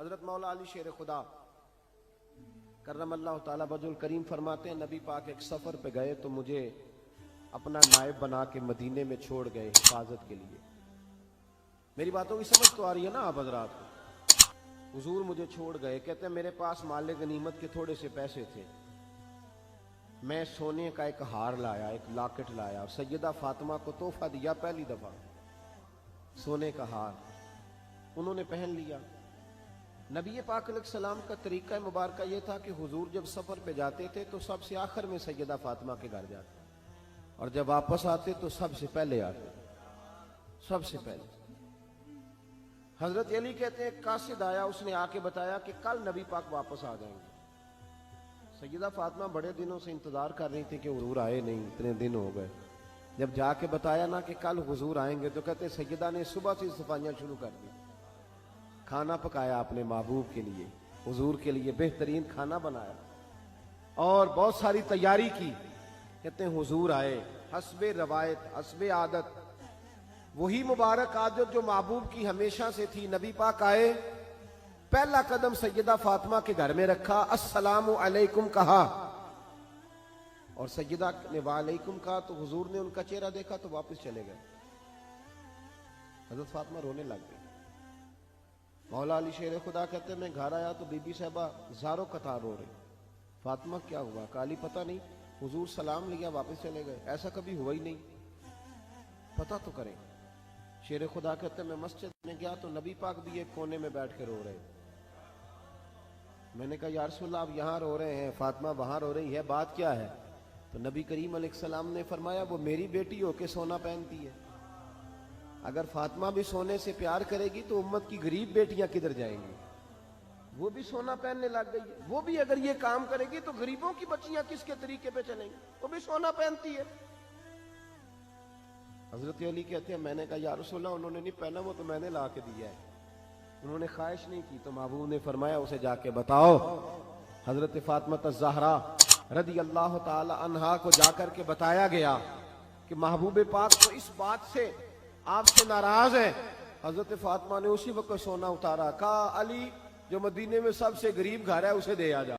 हजरत मौला अली शेर खुदा करमल्लाहु ताला वजहुल करीम फरमाते हैं, नबी पाक एक सफर पे गए तो मुझे अपना नायब बना के मदीने में छोड़ गए हिफाजत के लिए। मेरी बातों की समझ तो आ रही है ना आप हजरात को। हुजूर मुझे छोड़ गए, कहते हैं मेरे पास माले गनीमत के थोड़े से पैसे थे, मैं सोने का एक हार लाया, एक लॉकेट लाया, सैयदा फातिमा को तोहफा दिया पहली दफा, सोने का हार उन्होंने पहन लिया। नबी पाक अलैहिस्सलाम का तरीका मुबारक ये था कि हुजूर जब सफर पे जाते थे तो सबसे आखिर में सैयदा फातिमा के घर जाते, और जब वापस आते तो सबसे पहले आते, सबसे पहले। हजरत अली कहते हैं कासिद आया, उसने आके बताया कि कल नबी पाक वापस आ जाएंगे। सैयदा फातिमा बड़े दिनों से इंतजार कर रही थी कि हुजूर आए नहीं, इतने दिन हो गए। जब जाके बताया ना कि कल हुजूर आएंगे तो कहते सैयदा ने सुबह से सफाइयां शुरू कर दी, खाना पकाया अपने महबूब के लिए, हुजूर के लिए बेहतरीन खाना बनाया और बहुत सारी तैयारी की। कहते हैं हुजूर आए, हस्बे रवायत हस्बे आदत, वही मुबारक आदत जो महबूब की हमेशा से थी। नबी पाक आए, पहला कदम सैयदा फातिमा के घर में रखा, अस्सलामु अलैकुम कहा, और सैयदा ने वालेकुम कहा तो हुजूर ने उनका चेहरा देखा तो वापस चले गए। हजरत फातिमा रोने लग गई। मौला अली शेर खुदा कहते मैं घर आया तो बीबी साहबा ज़ारो कतार रो रही। फातिमा क्या हुआ? काली पता नहीं, हुजूर सलाम लिया वापस चले गए, ऐसा कभी हुआ ही नहीं, पता तो करें। शेर खुदा कहते मैं मस्जिद में गया तो नबी पाक भी एक कोने में बैठ के रो रहे। मैंने कहा या रसूल अल्लाह आप यहाँ रो रहे हैं, फातिमा वहां रो रही है, बात क्या है? तो नबी करीम अलैहिस्सलाम ने फरमाया वो मेरी बेटी होके सोना पहनती है, अगर फातिमा भी सोने से प्यार करेगी तो उम्मत की गरीब बेटियां किधर जाएंगी? वो भी सोना पहनने लग गई है, वो भी अगर ये काम करेगी तो गरीबों की बच्चियां किसके तरीके पे चलेंगी? वो भी सोना पहनती है। हजरत अली कहते हैं मैंने कहा या रसूल अल्लाह उन्होंने नहीं पहना, वो तो मैंने ला के दिया है, उन्होंने ख्वाहिश नहीं की। तो महबूब ने फरमाया उसे जाके बताओ। हजरत फातिमा ज़हरा रदी अल्लाह ताला अन्हा को जाकर के बताया गया कि महबूब पाक तो इस बात से आपसे नाराज है। हजरत फातिमा ने उसी वक्त सोना उतारा, कहा अली जो मदीने में सबसे गरीब घर है उसे दे आ जा।